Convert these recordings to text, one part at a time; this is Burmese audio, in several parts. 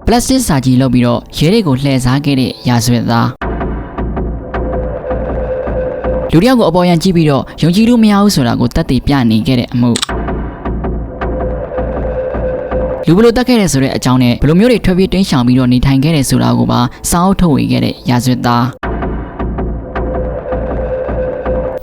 ပလတ်စတစ်စာကြီးလုပ်ပြီးတော့ရဲတွေကိုလှည့်စားခဲ့တဲ့ရာဇဝတ်သားလူတယောက်ကိုအပေါ်ယံကြည့်ပြီးတော့ယုံကြည်လို့မရဘူးဆိုတာကိုသက်သေပြနေခဲ့တဲ့အမှုလူဘလို့တက်ခဲ့တဲ့ဆိုတဲ့အကြောင်းနဲ့ဘလို့မျိုးတွေထွက်ပြေးတင်းရှောင်ပြီးတော့နေထိုင်ခဲ့တဲ့ဆိုတာကိုပါစာအုပ်ထုတ်ဝေခဲ့တဲ့ရာဇဝတ်သာ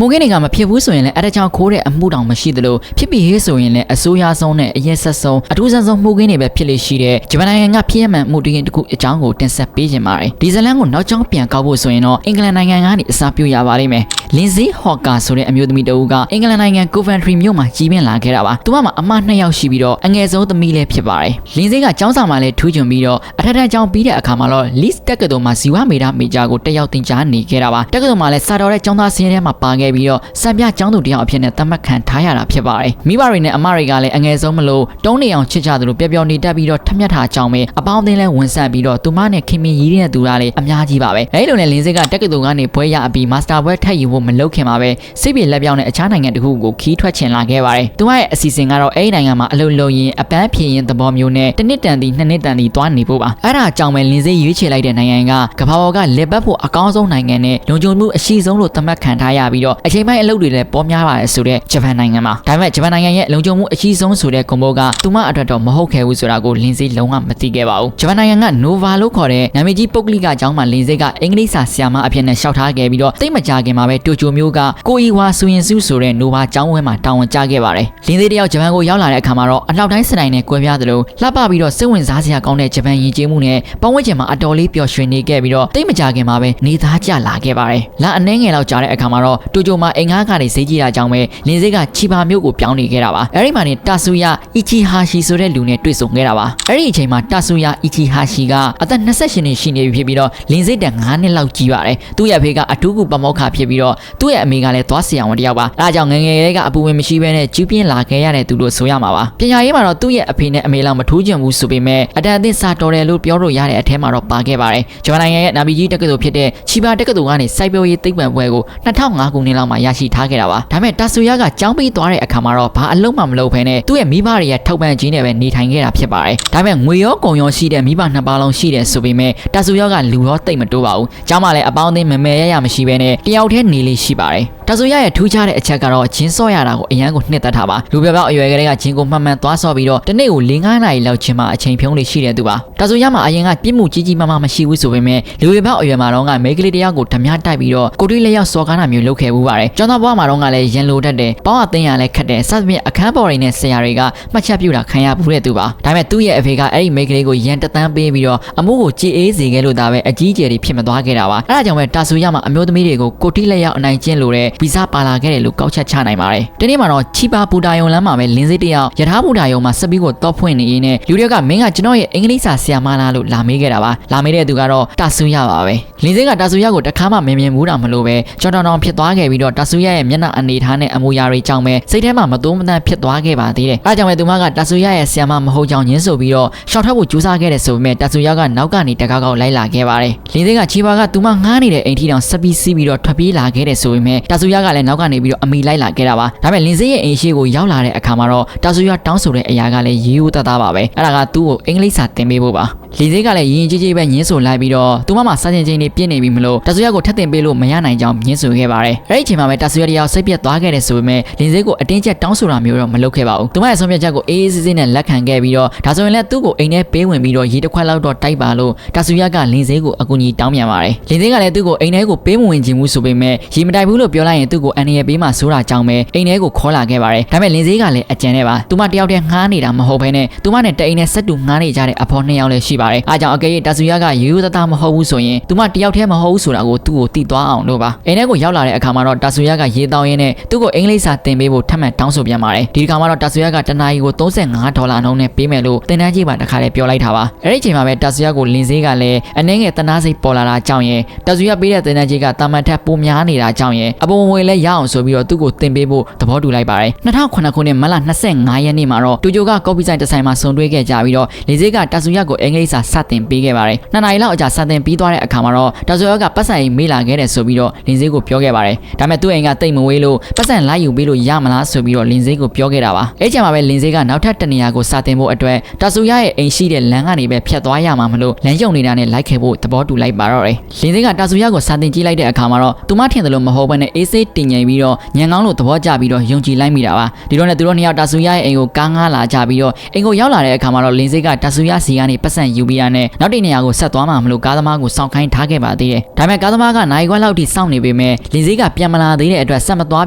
းမိုးကင်းတွေကမဖြစ်ဘူးဆိုရင်လည်းအဲ့ဒါကြောင့်ခိုးတဲ့အမှုတောင်မရှိသလိုဖြစ်ပြီးဟေးဆိုရင်လည်းအစိုးရဆုံးနဲ့အရက်ဆက်ဆုံးအထူးဆန်းဆုံးမိုးကင်းတွေပဲဖြစ်လေရှိတဲ့ဂျပန်နိုင်ငံကဖြစ်ရမှန်မှုတရင်တစ်ခုအကြောင်းကိုတင်ဆက်ပေးခြင်းပါတယ်ဒီဇလန်ကိုနောက်ကျောင်းပြန်ကောက်ဖို့ဆိုရင်တော့အင်္ဂလန်နိုင်ငံကနေအစားပြုရပါလိမ့်မယ်လင်ဇီဟော့ကာဆိုတဲ့အမျိုးသမီးတဦးကအင်္ဂလန်နိုင်ငံကိုဗန်ထရီမြို့မှာကြီးပြင်းလာခဲ့တာပါသူကမှအမ2ယောက်ရှိပြီးတော့အငယ်ဆုံးသမီးလည်းဖြစ်ပါတယ်လင်ဇီကကျောင်းဆောင်မှာလည်းထူးချွန်ပြီးတော့အထက်တန်းကျောင်းပြီးတဲ့အခါမှာတော့လစ်တက်ကတော်မှာဇီဝမေတာမေဂျာကိုတက်ရောက်သင်ကြားနေခဲ့တာပါတက်ကတော်မှာလည်းစာတော်တဲ့ကျောင်းသားစင်းထဲမှာပါခဲ့ပြီးတော့စံပြကျောင်းသူတယောက်အဖြစ်နဲ့သတ်မှတ်ခံထားရတာဖြစ်ပါတယ်မိဘတွေနဲ့အမတွေကလည်းအငယ်ဆုံးမလို့တုံးနေအောင်ချစ်ကြသလိုပျော်ပျော်နေတတ်ပြီးတော့ထက်မြက်ထားကြောင်းပဲအပေါင်းအသင်းလဲဝင်ဆက်ပြီးတော့သူမနဲ့ခင်မင်ရီးတဲ့သူကလည်းအများကြီးပါပဲအဲဒီလိုနဲ့လင်းစစ်ကတက်ကတော်ကနေဘွဲရအပြီးမာစတာဘွဲထပ်ယူဖို့မလုပ်ခင်မှာပဲစိတ်ပြေလက်ပြောင်းတဲ့အခြားနိုင်ငံတစ်ခုကိုခီးထွက်ချင်လာခဲ့ပါတယ်သူမရဲ့အစီအစဉ်ကတော့အဲဒီနိုင်ငံမှာအလုပ်လုပ်ရင်းအပန်းဖြေရင်သဘောမျိုးနဲ့တစ်နှစ်တန်သည်နှစ်နှစ်တန်သည်သွားနေဖို့ပါအဲ့ဒါအကြောင်းပဲလင်းစစ်ရွေးချယ်လိုက်တဲ့နိုင်ငံကကမ္ဘာပေါ်ကလက်ပတ်ဖို့အကောင်းဆုံးနိုင်ငံနဲ့လုံခြုံမှုအရှိဆုံးလို့သတ်မှတ်ခံထားရပြီးတော့အချိန်ပိုင်းအလုပ်တွေလည်းပေါ်များပါတယ်ဆိုတဲ့ဂျပန်နိုင်ငံမှာဒါပေမဲ့ဂျပန်နိုင်ငံရဲ့လုံခြုံမှုအကြီးဆုံးဆိုတဲ့ကွန်ဘိုကသူမအတွက်တော့မဟုတ်ခဲ့ဘူးဆိုတာကိုလင်းစိလုံးဝမသိခဲ့ပါဘူးဂျပန်နိုင်ငံက Nova လို့ခေါ်တဲ့နာမည်ကြီးပုဂ္ဂလိကအကြောင်းမှာလင်းစိကအင်္ဂလိပ်စာဆရာမအဖြစ်နဲ့ရှောက်ထားခဲ့ပြီးတော့တိတ်မကြခင်မှာပဲတိုကျိုမျိုးကကိုအီဝါဆိုရင်စုဆိုတဲ့ Nova ကျောင်းဝဲမှာတာဝန်ကျခဲ့ပါတယ်လင်းစိတယောက်ဂျပန်ကိုရောက်လာတဲ့အခါမှာတော့အနောက်တိုင်းစတိုင်းနဲ့ကွဲပြားသလိုလှပပြီးတော့စိတ်ဝင်စားစရာကောင်းတဲ့ဂျပန်ယဉ်ကျေးမှုနဲ့ပတ်ဝန်းကျင်မှာအတော်လေးပျော်ရွှင်နေခဲ့ပြီးတော့တိတ်မကြခင်မှာပဲနေသားကျလာခဲ့ပါတယ်လအနှဲငယ်လောက်ကြာတဲ့အခါမှာတော့တိုကျိုမှာအင်္ဂါကနေဈေးကြီးတာကြောင့်ပဲလင်းစိကချီပါမျိုးကိုပြောင်းနေခဲ့တာပါအဲ့ဒီမှာနေတာဆူယာအီချီဟာရှီဆိုတဲ့လူနဲ့တွေ့ဆုံခဲ့တာပါအဲ့ဒီအချိန်မှာတာဆူယာအီချီဟာရှီကအသက်28နှစ်ရှိနေပြီဖြစ်ပြီးတော့လင်းစိတန်9နှစ်လောက်ကြီးပါတယ်သူ့ရဲ့ဖေကအထူးကူပမောက္ခဖြစ်ပြီးတော့သူ့ရဲ့အမေကလည်းသွားဆရာဝန်တယောက်ပါအဲဒါကြောင့်ငယ်ငယ်လေးကအပူဝင်မရှိဘဲနဲ့ကျူးပြင်းလာခဲ့ရတဲ့သူလို့ဆိုရမှာပါပညာရေးမှာတော့သူ့ရဲ့အဖေနဲ့အမေလောက်မထိုးချင်ဘူးဆိုပေမဲ့အတန်အသင့်စာတော်တယ်လို့ပြောလို့ရတဲ့အထဲမှာတော့ပါခဲ့ပါတယ်ဂျပန်နိုင်ငံရဲ့နာမည်ကြီးတက္ကသိုလ်ဖြစ်တဲ့ချီဘာတက္ကသိုလ်ကနေစိုက်ပျိုးရေးသိပ္ပံဘွဲကို2005ခုနှစ်လောက်မှာရရှိထားခဲ့တာပါဒါပေမဲ့တာဆူယာကကျောင်းပြီးသွားတဲ့အခါမှာတော့ဘာအလုံးမှမလုပ်ဘဲနဲ့သူ့ရဲ့မိဘတွေရဲ့ထောက်ပံ့ခြင်းနဲ့ပဲနေထိုင်ခဲ့တာဖြစ်ပါတယ်ဒါပေမဲ့ငွေရောကုန်ရောရှိတဲ့မိဘနှစ်ပါးလုံးရှိတယ်ဆိုပေမဲ့တာဆူယာကလူရောတိတ်မတိုးပါဘူးကျောင်းမှာလည်းအပေါင်းအသင်းမမဲရမရှိဘဲနဲ့တယောက်တည်းနေလေးရှိပါတယ်တာဆူယာရဲ့ထူးခြားတဲ့အချက်ကတော့ဂျင်းစော့ရတာကိုအရန်ကိုနှစ်သက်ထားပါလူပြောက်အရွယ်ကလေးကဂျင်းကိုမှန်မှန်သွားစော့ပြီးတော့တနေ့ကို4-5 နာရီလောက်ချင်းမှအချိန်ဖြုံးလေးရှိတဲ့သူပါတာဆူယာမှာအရင်ကပြစ်မှုကြီးကြီးမားမားမရှိဘူးဆိုပေမဲ့လူပြောက်အရွယ်မှာတော့ကမိန်းကလေးတယောက်ကိုဓမြတိုက်ပြီးတော့ကိုတွေးလက်ရောက်စော်ကားတာမျိုးလုပ်ခဲ့ဘူးပါတယ်ကျောင်းသားဘဝမှာတော့ကလည်းရန်လိုတတ်တယ်ပေါင်းအသင်းရလည်းခက်တယ်စသဖြင့်အခန်းပေါ်တွေနဲ့ဆရာတွေကမှတ်ချက်ပြုတာခံရဘူးတဲ့သူပါဒါပေမဲ့သူ့ရဲ့အဖေကအဲ့ဒီမိန်းကလေးကိုရန်တသန်းပေးပြီးတော့အမှုကိုကြည်အေးစေခဲ့လို့ဒါပဲအကြီးအကျယ်တွေဖြစ်မသွားခဲ့တာပါအဲ့ဒါကြောင့်ပဲတာဆူယာမှာအမျိုးသမီးတွေကိုကိုတီးလက်ရောက်အနိုင်ကျင့်လို့တဲ့ဗီဇပါလာခဲ့တယ်လို့ကောက်ချက်ချနိုင်ပါတယ်ဒီနေ့မှာတော့ချီပါပူတာယုံလမ်းမှာပဲလင်းစိတယောက်ယထာပူတာယုံမှာစပီးကိုတော့ဖွင့်နေရင်းနဲ့လူတွေကမင်းကကျွန်တော်ရဲ့အင်္ဂလိပ်စာဆရာမလားလို့လာမေးခဲ့တာပါလာမေးတဲ့သူကတော့တာဆူယာပါပဲလင်းစိကတာဆူယာကိုတခါမှမမြင်ဘူးတာမလို့ပဲကြောင်တောင်ဖြစ်သွားခဲ့ပြီးတော့တာဆူယာရဲ့မျက်နှာအနေထားနဲ့အမူအရာတွေကြောင့်ပဲစိတ်ထဲမှာမတိုးမတန်ဖြစ်သွားခဲ့ပါသေးတယ်အဲဒါကြောင့်ပဲသူမကတာဆူယာရဲ့ဆရာမမဟုတ်ကြောင်းညင်းဆိုပြီးတော့ရှောက်ထွက်ဖို့ကြိုးစားခဲ့တယ်ဆိုပေမဲ့တာဆူယာကနောက်ကနေတကောက်လိုက်လာခဲ့ပါတယ်လင်းစိကချီပါကသူမငားနေတဲ့အိမ်ထီတောင်စပီးစီးပြီးတော့ထွက်ပြေးလာခဲ့တယ်ဆိုပေမဲ့တာဆူယာကလည်းနောက်ကနေပြီးတော့အမိလိုက်လာခဲ့တာပါဒါပေမဲ့လင်းစိရဲ့အိမ်ရှိကိုရောက်လာတဲ့အခါမှာတော့တာဆူယာတောင်းဆိုတဲ့အရာကလည်းရိုးရိုးသားသားပါပဲအဲ့ဒါကသူ့ကိုအင်္ဂလိပ်စာသင်ပေးဖို့ပါလင်းစိကလည်းရင်ကြီးကြီးပဲညင်းဆိုလိုက်ပြီးတော့သူမမှာစာချင်းချင်းတွေပြည့်နေပြီမလို့တာဆူယာကိုထပ်တင်ပေးလို့မရနိုင်ကြောင်းညင်းဆိုခဲ့ပါတယ်အဲ့ဒီအချိန်မှာပဲတာဆူယာတယောက်စိတ်ပြတ်သွားခဲ့တယ်ဆိုပေမဲ့လင်းစိကိုအတင်းကျပ်တောင်းဆိုတာမျိုးတော့မလုပ်ခဲ့ပါဘူးသူမရဲ့ဆုံးဖြတ်ချက်ကိုအေးအေးဆေးဆေးနဲ့လက်ခံခဲ့ပြီးတော့ဒါဆိုရင်လည်းသူ့ကိုအိမ်ထဲပေးဝင်ပြီးတော့ရေတစ်ခွက်လောက်တော့တိုက်ပါလို့တာဆူယာကလင်းစိကိုအကူအညီတောင်းပြန်ပါတယ်လင်းစိကလည်းသူ့ကိုအိမ်ထဲကိုပေးမဝင်ချင်ဘူးဆိုပေမဲ့ရေမတိုက်ဘူးလို့ပြောလိုက်ရင်သူ့ကိုအန်ရယ်ပေးမှဆိုတာကြောင့်ပဲအိမ်ထဲကိုခေါ်လာခဲ့ပါတယ်ဒါပေမဲ့လင်းစိကလည်းအကြံနဲ့ပါသူမတယောက်တည်းငှားနေတာမဟုတ်ဘဲနဲ့သူမနဲ့တအိမ်နဲ့ဆက်တူငှားနေကြတဲ့အဖော်2ယောက်လည်းရှိပါတယ်အားကြောင့်အကယ်၍တာဆူယာကရိုးရိုးသားသားမဟုတ်ဘူးဆိုရင်သူမတယောက်တည်းမဟုတ်ဘူးဆိုတာကိုသူ့ကိုသိသွားအောင်လို့ပါအိမ်ထဲကိုရောက်လာတဲ့အခါမှာတော့တာဆူယာကရေတောင်းရင်းနဲ့သူ့ကိုအင်္ဂလိပ်စာသင်ပေးဖို့ထပ်မံတောင်းဆိုပြန်ပါတယ်ဒီအခါမှာတော့တာဆူယာကတနာရီကို$35နှုန်းနဲ့ပေးမယ်လို့တင်တန်းကြီးပါတခါလေးပြောလိုက်တာပါအဲ့ဒီအချိန်မှာပဲတာဆူယာကိုလင်းစိကလည်းအနှဲငယ်တနာစိတ်ပေါ်လာတာကြောင့်ရင်တာဆူယာပေးတဲ့တင်တန်းကြီးကတာမန်ထက်ပိုများနေတာကြောင့်ရင်အပေါ် ဝင်လဲရအောင်ဆိုပြီးတော့သူ့ကိုတင်ပေးဖို့သဘောတူလိုက်ပါတယ်2009ခုနှစ်မတ်လ25ရက်နေ့မှာတော့တိုကျိုကကော်ပီဆိုင်တစ်ဆိုင်မှာဆုံတွေ့ခဲ့ကြပြီးတော့လင်စေးကတာဆူယာကိုအင်္ဂလိပ်စာစတင်ပေးခဲ့ပါတယ်2 နာရီလောက်အကြာစတင်ပြီးသွားတဲ့အခါမှာတော့တာဆူယာကပတ်စံအိမ်မေးလာခဲ့တယ်ဆိုပြီးတော့လင်စေးကိုပြောခဲ့ပါတယ်ဒါပေမဲ့သူ့အိမ်ကတိတ်မဝေးလို့ပတ်စံလိုက်ယူပေးလို့ရမလားဆိုပြီးတော့လင်စေးကိုပြောခဲ့တာပါအဲ့ချိန်မှာပဲလင်စေးကနောက်ထပ်တနေရာကိုစတင်ဖို့အတွက်တာဆူယာရဲ့အိမ်ရှိတဲ့လမ်းကနေပဲဖြတ်သွားရမှာမလို့လမ်းယုံနေတာနဲ့လိုက်ခဲ့ဖို့သဘောတူလိုက်ပါတော့တယ်လင်စေးကတာဆူယာကိုစတင်ကြည့်လိုက်တဲ့အခါမှာတော့သူမထင်တယ်လို့မဟုတ်ဘဲနဲ့အေးဆေးတင်ငိမ်ပြီးတော့ညံကောင်းလို့သဘောကျပြီးတော့ယုံကြည်လိုက်မိတာပါဒီတော့နဲ့သူတို့နှစ်ယောက်တာဆူယာရဲ့အိမ်ကိုကားငားလာကြပြီးတော့အိမ်ကိုရောက်လာတဲ့အခါမှာတော့လင်စေးကတာဆူယာစီကနေပတ်စံယူပြီးရတဲ့နောက်တစ်နေရာကိုဆက်သွားမှမလို့ကားသမားကိုစောင့်ခိုင်းထားခဲ့ပါသေးတယ်ဒါပေမဲ့ကားသမားကနိုင်ခွက်လောက်ထိစောင့်နေပေမဲ့လင်စေးကပြန်မလာသေးတဲ့အတွက်ဆက်မသွား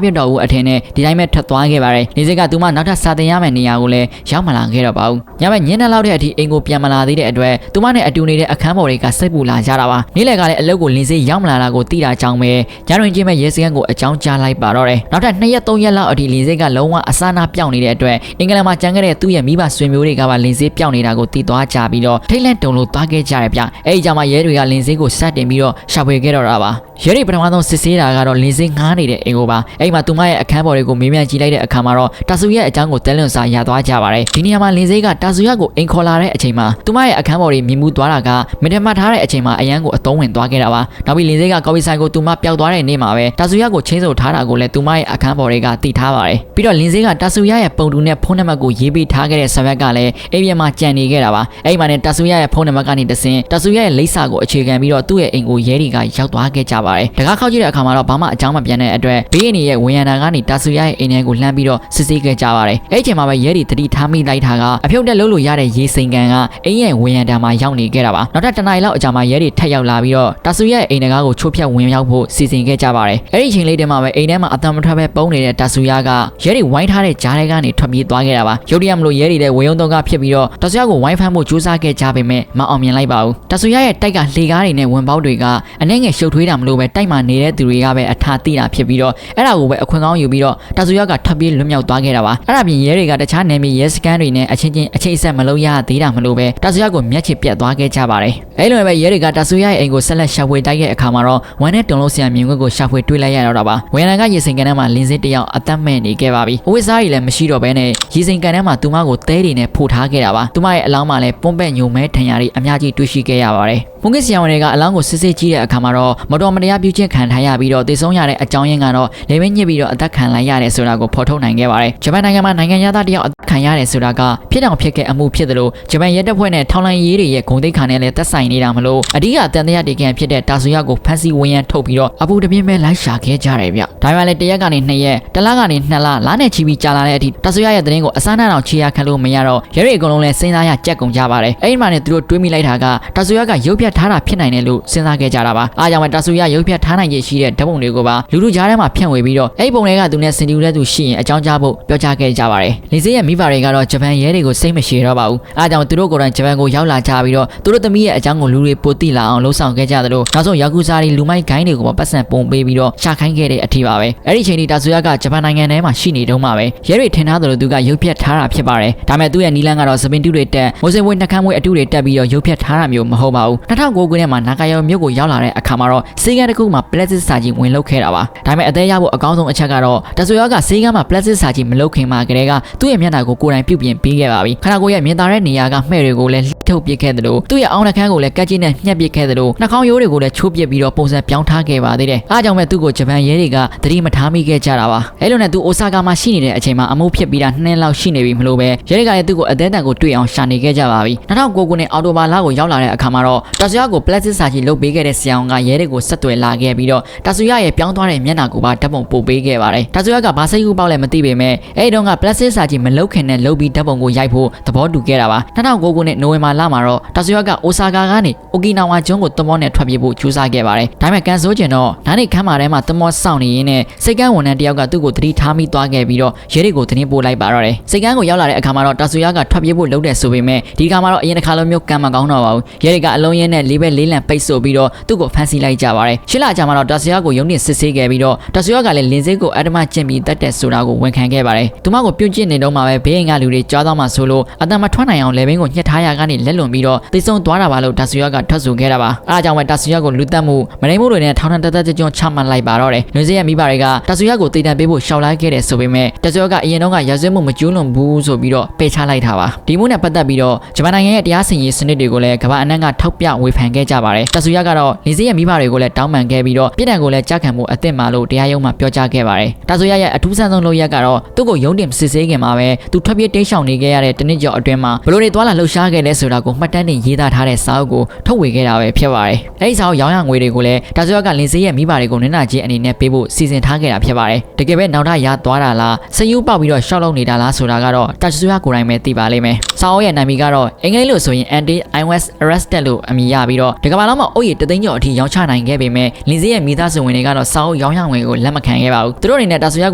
ပြတော့ဘူးအထင်နဲ့ဒီတိုင်းပဲထွက်သွားခဲ့ပါတယ်လင်စေးကသူမနောက်ထပ်စာတင်ရမယ့်နေရာကိုလည်းရောက်မလာခဲ့တော့ပါဘူးညဘက်ညနေလောက်တဲ့အထိအိမ်ကိုပြန်မလာသေးတဲ့အတွက်သူမနဲ့အတူနေတဲ့အခန်းပေါ်တွေကစိတ်ပူလာကြတာပါနေ့လယ်ကလည်းအလုပ်ကိုလင်စေးရောက်မလာတာကိုသိတာကြောင့်ပဲညတွင်ချင်းမဲ့ရဲစခန်းကိုအကြောင်းကြားလိုက်ပါတော့တယ်နောက်ထပ်2 ရက် 3 ရက်လောက်အထိလင်စေးကလုံးဝအစနာပြောင်းနေတဲ့အတွက်အင်္ဂလန်မှာကျန်ခဲ့တဲ့သူ့ရဲ့မိဘဆွေမျိုးတွေကပါလင်စေးပြောင်းနေတာကိုသိသွားကြပြီးတော့ထိတ်လန့်တုန်လို့သွားခဲ့ကြတယ်ဗျအဲ့ဒီကြမှာရဲတွေကလင်စေးကိုစတင်ပြီးတော့ရှာဖွေခဲ့တော့တာပါရဲတွေပထမဆုံးစစ်ဆေးတာကတော့လင်စေးငားနေတဲ့အိမ်ကိုပါအဲ့မှာသူမရဲ့အခန်းပေါ်တွေကိုမေးမြန်းကြည့်လိုက်တဲ့အခါမှာတော့တာဆူရဲ့အကြောင်းကိုတဲလွန်စာရသွားကြပါတယ်ဒီနေရာမှာလင်စေးကတာဆူရကိုအိမ်ခေါ်လာတဲ့အချိန်မှာသူမရဲ့အခန်းပေါ်တွေမြင်မှုသွားတာကမင်တမထားတဲ့အချိန်မှာအရန်ကိုအသုံးဝင်သွားခဲ့တာပါနောက်ပြီးလင်စေးကကော်ပီဆိုင်ကိုသူမပျောက်သွားတဲ့နေ့မှာပဲတာဆူရကိုချင်းစုပ်ထားတာကိုလည်းသူမရဲ့အခန်းပေါ်တွေကသိထားပါတယ်ပြီးတော့လင်စေးကတာဆူရရဲ့ပုံတူနဲ့ဖုန်းနံပါတ်ကိုရေးပေးထားခဲ့တဲ့စာရွက်ကလည်းအိမ်ပြန်မှာကြံနေခဲ့တာပါအဲ့မှာနဲ့တာဆူရရဲ့ဖုန်းနံပါတ်ကနေတဆင့်တာဆူရရဲ့လိပ်စာကိုအခြေခံပြီးတော့သူ့ရဲ့အိမ်ကိုရဲတွေကရောက်သွားခဲ့ကြပါတယ်တကားခောက်ကြည့်တဲ့အခါမှာတော့ဘာမှအကြောင်းမပြန်တဲ့အတွက်ဘေးအိမ်ရဲ့ဝန်ရံတာကနေတာဆူရရဲ့အိမ်ထဲကိုလှမ်းပြီးတော့စစ်ဆေးခဲ့ကြပါတယ်အဲ့ချိန်မှာပဲရဲတွေတတိထားမိလိုက်တာကအဖြုတ်တက်လို့လို့ရတဲ့ရေစိန်ကန်ကအိမ်ရဲ့ဝန်ရံတာမှာရောက်နေခဲ့တာပါနောက်ထပ်1 နာရီလောက်အကြာမှာရဲတွေထပ်ရောက်လာပြီးတော့တာဆူရဲ့အိမ်တကားကိုချိုးဖျက်ဝင်ရောက်ဖို့စီစဉ်ခဲ့ကြပါတယ်အဲ့ဒီချိန်လေးတည်းမှာပဲအိမ်ထဲမှာအတံမထွက်ပဲပုံနေတဲ့တာဆူရကရဲတွေဝိုင်းထားတဲ့ကြားထဲကနေထွက်ပြေးသွားခဲ့တာပါရုတ်တရက်မလို့ရဲတွေလည်းဝေယုံတော့ကဖြစ်ပြီးတော့တာဆူရကိုဝိုင်းဖမ်းဖို့ကြိုးစားခဲ့ကြပေမဲ့မအောင်မြင်လိုက်ပါဘူးတာဆူရရဲ့တိုက်ကလှေကားတွေနဲ့ဝင်ပေါက်တွေကအနှဲငယ်ရှုပ်ထွေးတာမလို့ပဲတိုက်မှာနေတဲ့သူတွေကပဲအထာတိတာဖြစ်ပြီးတော့အဲ့ဒါကိုပဲအခွင့်ကောင်းယူပြီးတော့တာဆူရကထပ်ပြေးလွတ်မြောက်သွားခဲ့တာပါအဲ့ဒါပြင်ရဲတွေကတခြားနယ်မြေရဲစခန်းတွေနဲ့အချင်းချင်းအခြေဆက်မလုပ်ရသေးတာမလို့ပဲတာဆူရကိုမျက်ခြေပြတ်သွားခဲ့ကြပါတယ်အဲ့လိုပဲရဲတွေကတာဆူရရဲ့အိမ်ကိုဆက်လက်ရှာဖွေတိုက်တဲ့အခါမှာတော့ဝမ်းနဲ့တုံလို့ဆရာမြင်ကွက်ကိုရှာဖွေတွေ့လိုက်ရတော့တာပါဝန်ရံကရေစိန်ကန်ထဲမှာလင်းစစ်တယောက်အသက်မဲ့နေခဲ့ပါပြီအဝိစားကြီးလည်းမရှိတော့ဘဲနဲ့ရေစိန်ကန်ထဲမှာသူမကိုသဲတွေနဲ့ဖိုထားခဲ့တာပါသူမရဲ့အလောင်းမှာလည်းပွန်းပဲ့ညုံမဲထန်ရာတွေအများကြီးတွေ့ရှိခဲ့ရပါတယ်မုန်ကစ်ဆရာဝန်တွေကအလောင်းကိုစစ်စစ်ကြည့်တဲ့အခါမှာတော့မတော်မတရားပြုချင်းခံထားရပြီးတော့တည်ဆုံးရတဲ့အကြောင်းရင်းကတော့လေမင်းညစ်ပြီးတော့အသက်ခံလိုက်ရတယ်ဆိုတာကိုဖော်ထုတ်နိုင်ခဲ့ပါတယ်ဂျပန်နိုင်ငံမှာနိုင်ငံသားတယောက်အသက်ခံရတယ်ဆိုတာကဖြစ်တောင်ဖြစ်ခဲ့အမှုဖြစ်တယ်လို့ဂျပန်ရဲတပ်ဖွဲ့နဲ့ထောက်လှမ်းရေးတွေရဲ့ဂုဏ်သိက္ခာနဲ့လည်းသက်ဆိုင်နေတာမလို့အဓိကအတန်တရားတေကန်ဖြစ်တဲ့တာဆူရကိုဖမ်းဆီးဝင်ရန်ထုတ်ပြီးတော့အပူတပြင်းပဲလိုက်ရှာခဲ့ကြတယ်ဗျဒါမှလည်း1 ရက်ကနေ2 ရက်1 လကနေ2 လလနဲ့ချီပြီးကြာလာတဲ့အထိတာဆူရရဲ့သတင်းကိုအစားနှောက်ချေရခံလို့မရတော့ရဲတွေအကုန်လုံးလည်းစဉ်းစားရကြက်ကုန်ကြပါတယ်အဲ့ဒီမှာနဲ့သူတို့တွေးမိလိုက်တာကတာဆူရကရုပ်ပြတ်ထားတာဖြစ်နိုင်တယ်လို့စဉ်းစားခဲ့ကြတာပါအားကြောင့်တာဆူရရုပ်ပြတ်ထားနိုင်ရရှိတဲ့ဓာတ်ပုံတွေကိုပါလူကြားထဲမှာဖြန့်ဝေပြီးတော့အဲ့ဒီပုံတွေကသူနဲ့စင်တူတဲ့သူရှိရင်အကြောင်းကြားဖို့ပြောကြားခဲ့ကြပါတယ်လီစေးရဲ့မိဘတွေကတော့ဂျပန်ရဲတွေကိုစိတ်မရှည်တော့ပါဘူးအားကြောင့်သူတို့ကိုယ်တိုင်ဂျပန်ကိုရောက်လာကြပြီးတော့သူတို့သမီးရဲ့အကြောင်းကိုလူတွေပိုသိလာအောင်လှုံ့ဆော်ခဲ့ကြတယ်လို့နောက်ဆုံးယာကူဇာတွေလူမိုက်ဂိုင်းတွေကိုပတ်စံပုံပေးပြီးတော့ရှာခိုင်းခဲ့တဲ့အထိပါပဲအဲ့ဒီချိန်ထိတာဆူရကဂျပန်နိုင်ငံထဲမှာရှိနေတုန်းမှာပဲရဲတွေထင်ထားတယ်လို့သူကရုပ်ပြတ်ထားတာဖြစ်ပါတယ်ဒါပေမဲ့သူ့ရဲ့နီလန်းကတော့စပင်တူတွေတက်မိုးစင်ဝဲနှကမ်းဝဲအတူတွေတက်ပြီးတော့ရုပ်ပြတ်ထားတာမျိုးမဟုတ်ပါဘူး2009ခုနှစ်မှာနာဂါယောမြို့ကိုရောက်လာတဲ့အခါမှာတော့စေကန်းတစ်ခုမှာပလက်စတစ်စာကြီးဝင်လုခဲ့တာပါဒါပေမဲ့အသေးရဖို့အကောင်းဆုံးအချက်ကတော့တာဆူရကစေကန်းမှာပလက်စတစ်စာကြီးမလုခင်မှာကလေးကသူ့ရဲ့မျက်နှာကိုကိုယ်တိုင်ပြုတ်ပြင်ပေးခဲ့ပါပြီခန္ဓာကိုယ်ရဲ့မြင်သာတဲ့နေရာကမှဲ့တွေကိုလည်းထုတ်ပစ်ခဲ့တယ်လို့သူ့ရဲ့အောင်းနှကမ်းကိုလည်းကက်ကြီးနဲ့ညှက်ပစ်ခဲ့တယ်လို့နှာခေါင်းရိုးတွေကိုလည်းချိုးပစ်ပြီးတော့ပုံစံပြောင်းထားခဲ့ပါသေးတယ်အားကြောင့်ပဲသူ့ကိုဂျပန်ရဲတွေကသတိမထားမိခဲ့ကြတာပါအဲ့လိုနဲ့သူအိုဆာကာမှာရှိနေတဲ့အချိန်မှာအမှုဖြစ်ပြီးတာ2 နှစ်လောက်ရှိနေပြီမလို့ပဲရဲတွေကလည်းသူ့ကိုအသေးတန်ကိုတွေ့အောင်ရှာနေခဲ့ကြပါပြီ2009ခုနှစ်အော်တိုဘာလကိုရောက်လာတဲ့အခါမှာတော့တာဆူရကိုပလက်စတစ်စာကြီးလုပ်ပေးခဲ့တဲ့ဆရာဝန်ကရဲတွေကိုဆက်သွယ်လာခဲ့ပြီးတော့တာဆူရရဲ့ပြောင်းသွားတဲ့မျက်နှာကိုပါဓာတ်ပုံပို့ပေးခဲ့ပါတယ်တာဆူရကဘာစိတ်ကူးပေါက်လဲမသိပေမဲ့အဲ့ဒီတော့ကပလက်စတစ်စာကြီးမလုပ်ခင်နဲ့လုပ်ပြီးဓာတ်ပုံကိုရိုက်ဖို့သဘောတူခဲ့တာပါ2009ခုနှစ်နိုဝင်ဘာလမှာတော့တာဆူရကအိုဆာကာကနေအိုကီနာဝါကျွန်းကိုသမောနဲ့ထွက်ပြေးဖို့ကြိုးစားခဲ့ပါတယ်ဒါပေမဲ့ကန်ဆိုးကျင်တော့နားနေခမ်းမာထဲမှာသမောစောင့်နေရင်းနဲ့စိတ်ကန်းဝန်ထမ်းတယောက်ကသူ့ကိုသတိထားမိသွားခဲ့ပြီးတော့ရဲတွေကိုသတင်းပို့လိုက်ပါတော့တယ်စိတ်ကန်းကိုရောက်လာတဲ့အခါမှာတော့တာဆူရကထွက်ပြေးဖို့လုပ်တဲ့ဆိုပေမဲ့ဒီခါမှာတော့အရင်တစ်ခါလိုမျိုးကံမကောင်းတော့ပါဘူးရဲတွေကအလုံးရင်းနဲ့လေးပဲလေးလံပိတ်ဆို့ပြီးတော့သူ့ကိုဖမ်းဆီးလိုက်ကြပါတယ်ရှစ်လကြာမှာတော့တာဆူရကိုရုံးတင်စစ်ဆေးခဲ့ပြီးတော့တာဆူရကလည်းလင်းစေးကိုအဓမ္မကျင့်ပြီးတတ်တဲ့ဆိုတာကိုဝန်ခံခဲ့ပါတယ်သူမကိုပြုတ်ကျင့်နေတော့မှပဲဘေးအိမ်ကလူတွေကြားတော့မှဆိုလို့အတမထွက်နိုင်အောင်လေဘင်းကိုညှက်ထားရကနေ လက်လွန်ပြီးတော့သိဆုံးသွားတာပါလို့တာဆူရကထွက်ဆိုခဲ့တာပါအားကြောင့်ပဲတာဆူရကိုလူတက်မှုမနိုင်မှုတွေနဲ့ထောင်ထတသက်ကြွချမှတ်လိုက်ပါတော့တယ်လွန်စဲရဲ့မိဘတွေကတာဆူရကိုတည်တံပေးဖို့ရှောက်လိုက်ခဲ့တယ်ဆိုပေမဲ့တာဆူရကအရင်တော့ကရာဇဝတ်မှုမကျူးလွန်ဘူးဆိုပြီးတော့ပယ်ချလိုက်တာပါဒီမှုနဲ့ပတ်သက်ပြီးတော့ဂျပန်နိုင်ငံရဲ့တရားစီရင်ရေးစနစ်တွေကိုလည်းကမ္ဘာအနှံ့ကထောက်ပြဝေဖန်ခဲ့ကြပါတယ်တာဆူရကတော့လင်းစဲရဲ့မိဘတွေကိုလည်းတောင်းပန်ခဲ့ပြီးတော့ပြည်ထောင်ကိုလည်းကြားခံမှုအသင့်ပါလို့တရားရုံးမှာပြောကြားခဲ့ပါတယ်တာဆူရရဲ့အထူးဆန်းဆုံးလုပ်ရက်ကတော့သူ့ကိုရုံးတင်စစ်ဆေးခင်မှာပဲသူထွက်ပြေးတိမ်းရှောင်နေခဲ့ရတဲ့တနစ်ကျော်အတွင်းမှာဘလို့တွေသွားလာလှုပ်ရှားခဲ့လဲဆိုတာကိုမှတ်တမ်းတင်ရေးသားထားတဲ့စာအုပ်ကိုထုတ်ဝေခဲ့တာပဲဖြစ်ပါတယ်အဲဒီစာအုပ်ရောင်းရငွေတွေကိုလည်းတာဆူရကလင်းစဲရဲ့မိဘတွေကိုနင်းနာချင်းအနေနဲ့ပေးဖို့စီစဉ်ထားခဲ့တာဖြစ်ပါတယ်တကယ်ပဲနောက်ထပ်ရသွားတာလားစယူပေါက်ပြီးတော့ရှောက်လုံနေတာလားဆိုတာကတော့တာဆူရကိုယ်တိုင်ပဲသိပါလိမ့်မယ်စာအုပ်ရဲ့နာမည်ကတော့အင်္ဂလိပ်လို့ဆိုရင် anti-iOS arrested လို့အမည်ရပြီးတော့ဒီကမ္ဘာလုံးမှာအုပ်ရည်တသိန်းကျော်အထိရောင်းချနိုင်ခဲ့ပေမဲ့လင်းစဲရဲ့မိသားစုဝင်တွေကတော့စာအုပ်ရောင်းရငွေကိုလက်မခံခဲ့ပါဘူးသူတို့အနေနဲ့တာဆူရ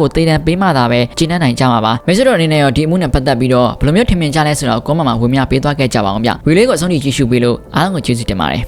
ကိုသေတံပေးမှသာပဲကျင်းနှံ့နိုင်ကြမှာပါမိတ်ဆွေတို့အနေနဲ့ရောဒီအမှုနဲ့ပတ်သက်ပြီးတော့ဘယ်လိုမျိုးထင်မြင်ကြလဲဆိုတော့ကွန်မန့်မှာဝေမျှပေးသွားခဲ့ကြပါအောင်ဗျဗီဒီယိုလေးကိုအဆုံးထိကြည့်ရှုပေးလို့အားလုံးကိုကျေးဇူးတင်ပါတယ်